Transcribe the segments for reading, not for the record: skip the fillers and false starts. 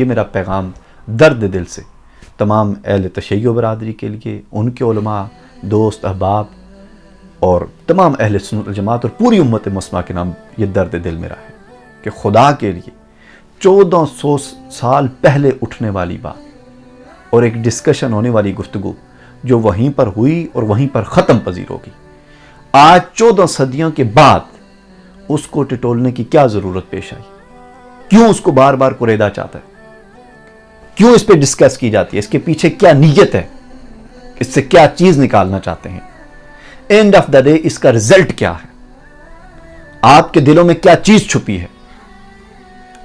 یہ میرا پیغام درد دل سے تمام اہل تشیع برادری کے لیے، ان کے علماء، دوست، احباب اور تمام اہل سنت الجماعت اور پوری امت مسلمہ کے نام یہ درد دل میرا ہے کہ خدا کے لیے 1400 سال پہلے اٹھنے والی بات اور ایک ڈسکشن ہونے والی گفتگو جو وہیں پر ہوئی اور وہیں پر ختم پذیر ہوگی، آج 14 صدیوں کے بعد اس کو ٹٹولنے کی کیا ضرورت پیش آئی؟ کیوں اس کو بار بار کریدا چاہتا ہے؟ کیوں اس پہ ڈسکس کی جاتی ہے؟ اس کے پیچھے کیا نیت ہے؟ اس سے کیا چیز نکالنا چاہتے ہیں؟ اینڈ آف دا ڈے اس کا رزلٹ کیا ہے؟ آپ کے دلوں میں کیا چیز چھپی ہے؟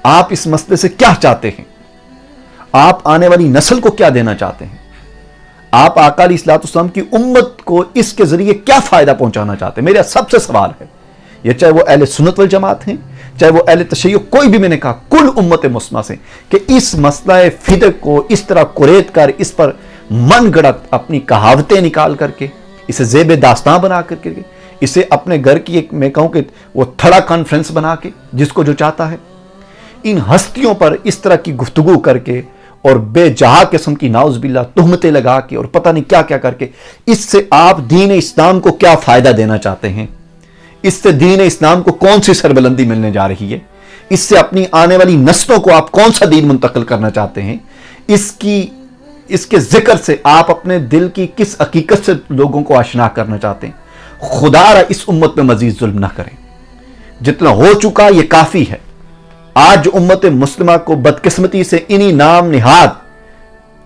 آپ اس مسئلے سے کیا چاہتے ہیں؟ آپ آنے والی نسل کو کیا دینا چاہتے ہیں؟ آپ آقا علیہ الصلوۃ والسلام کی امت کو اس کے ذریعے کیا فائدہ پہنچانا چاہتے ہیں؟ میرا سب سے سوال ہے یہ، چاہے وہ اہل سنت والجماعت ہیں، چاہے وہ اہل تشیع، کوئی بھی، میں نے کہا کل امت مسلمہ سے، کہ اس مسئلہ فدق کو اس طرح کریت کر، اس پر من گڑت اپنی کہاوتیں نکال کر کے، اسے زیب داستان بنا کر کے، اسے اپنے گھر کی ایک، میں کہوں کہ وہ تھڑا کانفرنس بنا کے، جس کو جو چاہتا ہے، ان ہستیوں پر اس طرح کی گفتگو کر کے اور بے جہا قسم کی نعوذ باللہ تہمتیں لگا کے اور پتہ نہیں کیا کیا کر کے، اس سے آپ دین اسلام کو کیا فائدہ دینا چاہتے ہیں؟ اس سے دین اسلام کو کون سی سربلندی ملنے جا رہی ہے؟ اس سے اپنی آنے والی نسلوں کو آپ کون سا دین منتقل کرنا چاہتے ہیں؟ اس کے ذکر سے آپ اپنے دل کی کس حقیقت سے لوگوں کو آشنا کرنا چاہتے ہیں؟ خدا را اس امت میں مزید ظلم نہ کریں، جتنا ہو چکا یہ کافی ہے۔ آج امت مسلمہ کو بدقسمتی سے انہی نام نہاد،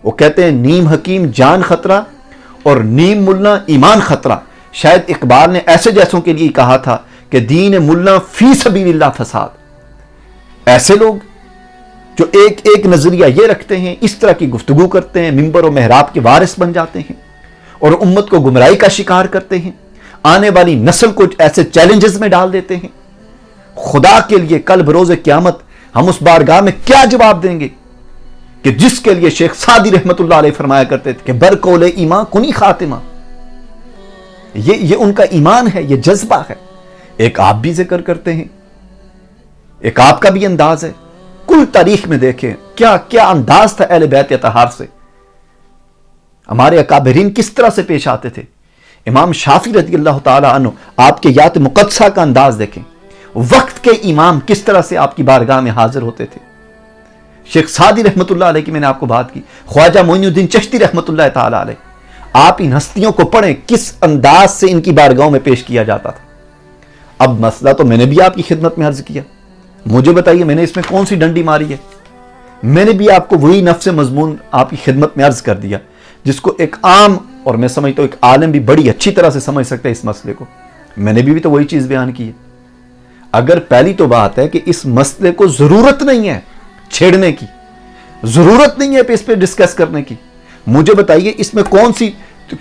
وہ کہتے ہیں نیم حکیم جان خطرہ اور نیم ملا ایمان خطرہ، شاید اقبال نے ایسے جیسوں کے لیے کہا تھا کہ دین ملا فی سبیل اللہ فساد۔ ایسے لوگ جو ایک ایک نظریہ یہ رکھتے ہیں، اس طرح کی گفتگو کرتے ہیں، منبر و محراب کے وارث بن جاتے ہیں اور امت کو گمراہی کا شکار کرتے ہیں، آنے والی نسل کو ایسے چیلنجز میں ڈال دیتے ہیں۔ خدا کے لیے کل بروز قیامت ہم اس بارگاہ میں کیا جواب دیں گے کہ جس کے لیے شیخ سعدی رحمت اللہ علیہ فرمایا کرتے تھے کہ برقول ایمان کنی خاتمہ، یہ ان کا ایمان ہے، یہ جذبہ ہے۔ ایک آپ بھی ذکر کرتے ہیں، ایک آپ کا بھی انداز ہے۔ کل تاریخ میں دیکھیں کیا کیا انداز تھا اہل بیت اطہار سے، ہمارے اکابرین کس طرح سے پیش آتے تھے۔ امام شافعی رضی اللہ تعالی عنہ، آپ کے یات مقدسہ کا انداز دیکھیں، وقت کے امام کس طرح سے آپ کی بارگاہ میں حاضر ہوتے تھے۔ شیخ سعدی رحمت اللہ علیہ کی میں نے آپ کو بات کی، خواجہ معین الدین چشتی رحمت اللہ تعالی علیہ، آپ ان ہستیوں کو پڑھیں کس انداز سے ان کی بارگاہوں میں پیش کیا جاتا تھا۔ اب مسئلہ تو میں نے بھی آپ کی خدمت میں عرض کیا، مجھے بتائیے میں نے اس میں کون سی ڈنڈی ماری ہے؟ میں نے بھی آپ کو وہی نفس مضمون آپ کی خدمت میں عرض کر دیا جس کو ایک عام، اور میں سمجھتا ہوں ایک عالم بھی بڑی اچھی طرح سے سمجھ سکتا ہے اس مسئلے کو۔ میں نے بھی تو وہی چیز بیان کی ہے۔ اگر پہلی تو بات ہے کہ اس مسئلے کو ضرورت نہیں ہے چھیڑنے کی، ضرورت نہیں ہے اس پہ ڈسکس کرنے کی، مجھے بتائیے اس میں کون سی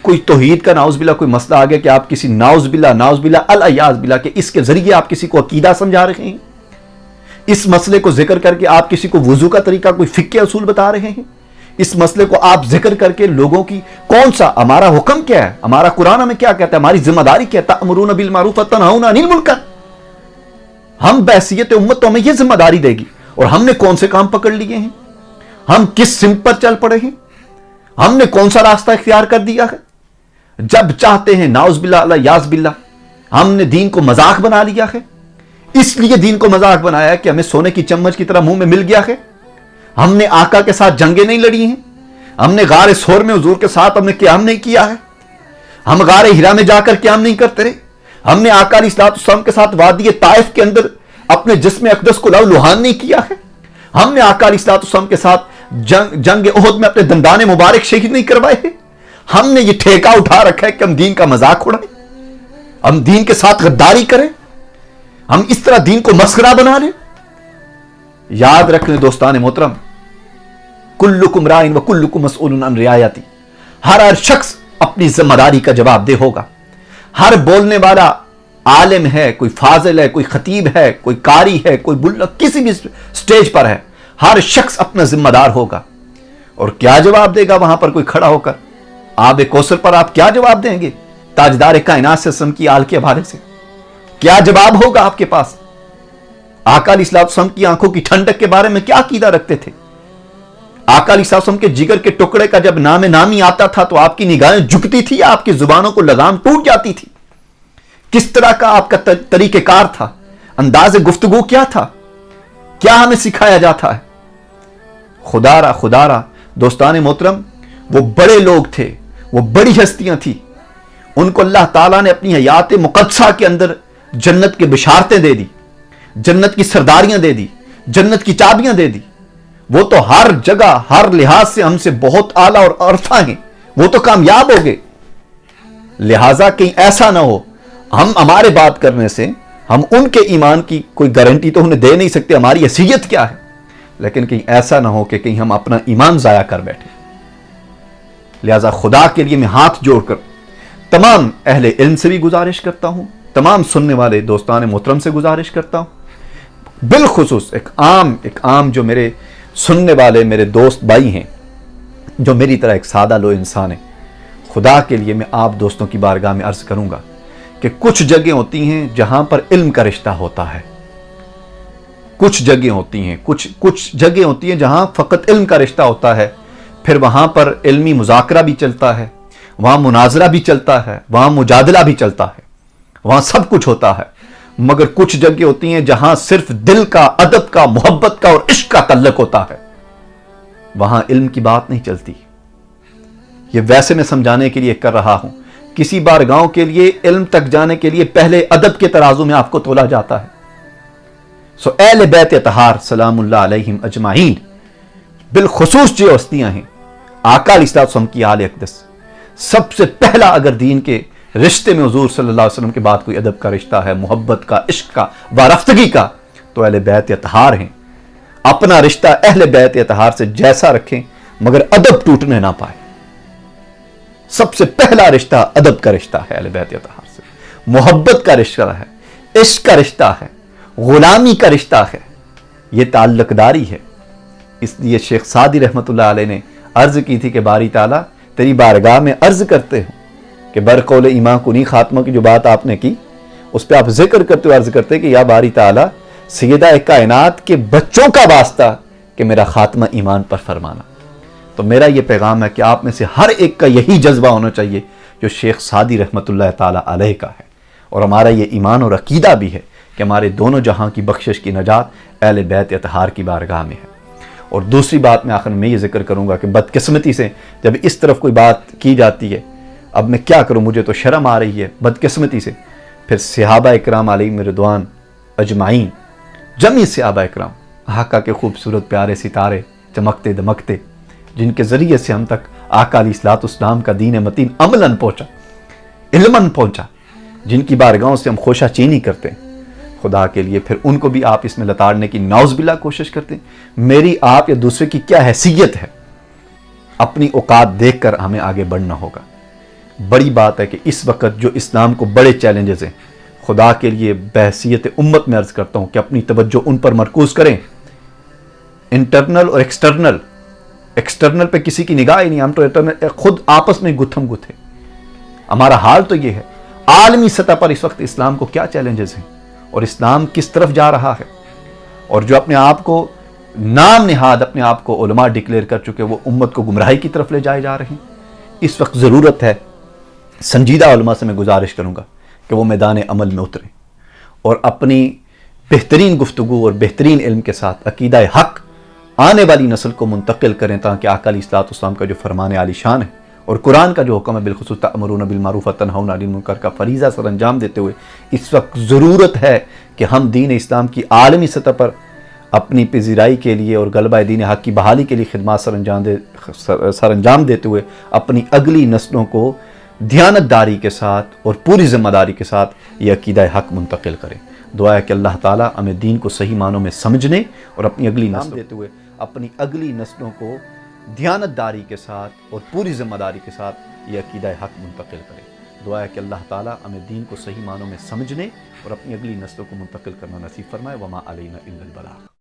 کوئی توحید کا ناؤز باللہ کوئی مسئلہ آ گیا کہ آپ کسی ناؤز باللہ العیاذ باللہ کہ اس کے ذریعے آپ کسی کو عقیدہ سمجھا رہے ہیں؟ اس مسئلے کو ذکر کر کے آپ کسی کو وضو کا طریقہ، کوئی فقہ اصول بتا رہے ہیں؟ اس مسئلے کو آپ ذکر کر کے لوگوں کی کون سا، ہمارا حکم کیا ہے، ہمارا قرآن ہمیں کیا کہتا ہے، ہماری ذمہ داری کیا ہے، تأمرون بالمعروف وتنہون عن المنکر، ہم بحیثیت امت تو ہمیں یہ ذمہ داری دے گی، اور ہم نے کون سے کام پکڑ لیے ہیں؟ ہم کس سمت پر چل پڑے ہیں؟ ہم نے کون سا راستہ اختیار کر دیا ہے؟ جب چاہتے ہیں ناؤز باللہ الیاذ باللہ، ہم نے دین کو مذاق بنا لیا ہے۔ اس لیے دین کو مذاق بنایا ہے کہ ہمیں سونے کی چمچ کی طرح منہ میں مل گیا ہے۔ ہم نے آقا کے ساتھ جنگیں نہیں لڑی ہیں، ہم نے غار ثور میں حضور کے ساتھ ہم نے قیام نہیں کیا ہے، ہم غار ہرا میں جا کر قیام نہیں کرتے رہے، ہم نے آقا علیہ الصلوۃ والسلام کے ساتھ وادی طائف کے اندر اپنے جسم اقدس کو لو لوہان نہیں کیا ہے، ہم نے آقا علیہ الصلوۃ والسلام کے ساتھ جنگ احد میں اپنے دندان مبارک شہید نہیں کروائے ہیں۔ ہم نے یہ ٹھیکہ اٹھا رکھا ہے کہ ہم دین کا مذاق اڑائیں، ہم دین کے ساتھ غداری کریں، ہم اس طرح دین کو مسخرہ بنا لیں۔ یاد رکھ لیں دوستان محترم، کلکم راعٍ وکلکم مسئول عن رعایتہ، ہر شخص اپنی ذمہ داری کا جواب دہ ہوگا۔ ہر بولنے والا عالم ہے، کوئی فاضل ہے، کوئی خطیب ہے، کوئی قاری ہے، کوئی کسی بھی سٹیج پر ہے، ہر شخص اپنا ذمہ دار ہوگا۔ اور کیا جواب دے گا وہاں پر کوئی کھڑا ہو کر؟ آب کوثر پر آپ کیا جواب دیں گے تاجدار کائنات سے سم کی آل کے حوالے سے؟ کیا جواب ہوگا آپ کے پاس؟ آقا علیہ الصلوۃ والسلام کی آنکھوں کی ٹھنڈک کے بارے میں کیا عقیدہ رکھتے تھے؟ आका अलैहिस्सलाम के जिगर के टुकड़े का जब नाम नामी आता था तो आपकी निगाहें झुकती थी, आपकी जुबानों को लगाम टूट जाती थी? किस तरह का आपका तरीकेकार था? अंदाज गुफ्तगू क्या था? क्या हमें सिखाया जाता है? खुदारा दोस्तान मोहतरम, वो बड़े लोग थे, वो बड़ी हस्तियां थी, उनको अल्लाह ताला ने अपनी हयात मुक़द्दसा के अंदर जन्नत के बिशारतें दे दी, जन्नत की सरदारियां दे दी, जन्नत की चाबियां दे दी। वो तो हर जगह हर लिहाज से हमसे बहुत आला और अरफा हैं, वो तो कामयाब हो गए। लिहाजा कहीं ऐसा ना हो हम हमारे बात करने से हम उनके ईमान की कोई गारंटी तो उन्हें दे नहीं सकते, हमारी हैसियत क्या है, लेकिन कहीं ऐसा ना हो कि कहीं हम अपना ईमान जाया कर बैठे। लिहाजा खुदा के लिए मैं हाथ जोड़कर तमाम अहले इल्म से भी गुजारिश करता हूं, तमाम सुनने वाले दोस्तान मोहतरम से गुजारिश करता हूं, बिलखुसूस एक आम जो मेरे सुनने वाले मेरे दोस्त भाई हैं, जो मेरी तरह एक सादा लो इंसान है, खुदा के लिए मैं आप दोस्तों की बारगाह में अर्ज करूंगा कि कुछ जगह होती हैं जहां पर इल्म का रिश्ता होता है, कुछ जगह होती हैं कुछ जगह होती हैं जहां फकत इल्म का रिश्ता होता है, फिर वहां पर इल्मी मुज़ाकरा भी चलता है, वहां मुनाजरा भी चलता है, वहां मुजादला भी चलता है, वहां सब कुछ होता है। मगर कुछ जगह होती हैं जहां सिर्फ दिल का, अदब का, मोहब्बत का और इश्क का तल्लुक होता है, वहां इल्म की बात नहीं चलती। ये वैसे मैं समझाने के लिए कर रहा हूं, किसी बारगाह के लिए इल्म तक जाने के लिए पहले अदब के तराजू में आपको तोला जाता है। सो अहले बैत अतहार सलामुल्लाह अलैहिम अजमाइन, बिलखुसूस जो हस्तियां हैं आका अलैहिस्सलाम की आले अक़दस, सबसे पहला अगर दीन के रिश्ते में हुजूर सल्लल्लाहु अलैहि वसल्लम के बाद कोई अदब का रिश्ता है, मोहब्बत का, इश्क का, वारफ्तगी का, तो अहले बैत अतहार हैं। अपना रिश्ता अहले बैत अतहार से जैसा रखें मगर अदब टूटने ना पाए। सबसे पहला रिश्ता अदब का रिश्ता है, अहले बैत अतहार से मोहब्बत का रिश्ता है, इश्क का रिश्ता है, गुलामी का रिश्ता है, यह ताल्लुकदारी है। इसलिए शेख सादी रहमतुल्लाह अलैह ने अर्ज की थी कि बारी ताला तेरी बारगाह में अर्ज करते हो कि बरकौल ईमान कुनी खात्मा की जो बात आपने की उस पर आप जिक्र करते हुए अर्ज करते कि या बारी ताला सैयदा कायनात के बच्चों का वास्ता कि मेरा खात्मा ईमान पर फरमाना। तो मेरा ये पैगाम है कि आप में से हर एक का यही जज्बा होना चाहिए जो शेख सादी रहमतुल्लाह ताला अलैह का है, और हमारा ये ईमान और अकीदा भी है कि हमारे दोनों जहां की बख्शिश की नजात अहले बैत अतहार की बारगाह में है। और दूसरी बात मैं आखिर में ये जिक्र करूंगा कि बदकिस्मती से जब इस तरफ कोई बात की जाती है, अब मैं क्या करूं, मुझे तो शर्म आ रही है बदकिस्मती से, फिर सहाबा इकराम अलैहिम रिदवान अजमाइन, जमी सहाबा इकराम, आका के खूबसूरत प्यारे सितारे चमकते दमकते, जिनके ज़रिए से हम तक आका अलैहिस्सलाम का दीन मतीन अमलन पहुँचा, इल्मन पहुँचा, जिनकी बारगाहों से हम खोशा चीनी करते हैं, खुदा के लिए फिर उनको भी आप इसमें लताड़ने की नाउज़बिल्लाह कोशिश करते हैं। मेरी आप या दूसरे की क्या हैसियत है, अपनी औकात देख कर हमें आगे बढ़ना होगा। बड़ी बात है कि इस वक्त जो इस्लाम को बड़े चैलेंजेस हैं, खुदा के लिए बहसीयत उम्मत में अर्ज़ करता हूँ कि अपनी तवज्जो उन पर मरकूज़ करें। इंटरनल और एक्सटर्नल पे किसी की निगाह ही नहीं, हम तो इंटरनल खुद आपस में गुत्थम गुत्थे। हमारा हाल तो ये है, आलमी सतह पर इस वक्त इस्लाम को क्या चैलेंजेस हैं और इस्लाम किस तरफ जा रहा है, और जो अपने आप को नाम निहाद अपने आप को उलमा डिक्लेयर कर चुके वो उम्मत को गुमराही की तरफ ले जाए जा रहे हैं। इस वक्त ज़रूरत है, संजीदा उलमा से मैं गुजारिश करूँगा कि वो मैदान अमल में उतरें और अपनी बेहतरीन गुफ्तगू और बेहतरीन इल्म के साथ अकीदा हक़ आने वाली नस्ल को मुंतकिल करें, ताकि आका अलैहिस्सलाम का जो फरमान आली शान है और कुरान का जो हुक्म है बिलखुसूस तअमुरूना बिल मारूफ व तनहौना अनिल मुनकर का फरीज़ा सर अंजाम देते हुए इस वक्त ज़रूरत है कि हम दीन इस्लाम की आलमी सतह पर अपनी पजीराई के लिए और गलबा दीन हक़ की बहाली के लिए खिदमत सर अंजाम देते हुए अपनी अगली नस्लों को दियानतदारी के साथ और पूरी ज़िम्मेदारी के साथ ये अकीदा हक़ मुंतकिल करें। दुआ है कि अल्लाह ताला हमें दीन को सही मानों में समझने और अपनी अगली नस्ल देते हुए अपनी अगली नस्लों को दियानतदारी के साथ और पूरी ज़िम्मेदारी के साथ ये अकीदा हक़ मुंतकिल करें। दुआ है कि अल्लाह ताला हमें दीन को सही मानों में समझने और अपनी अगली नस्लों को मुंतकिल करना नसीब फरमाए। वमा अलैना इल्लल बलाग।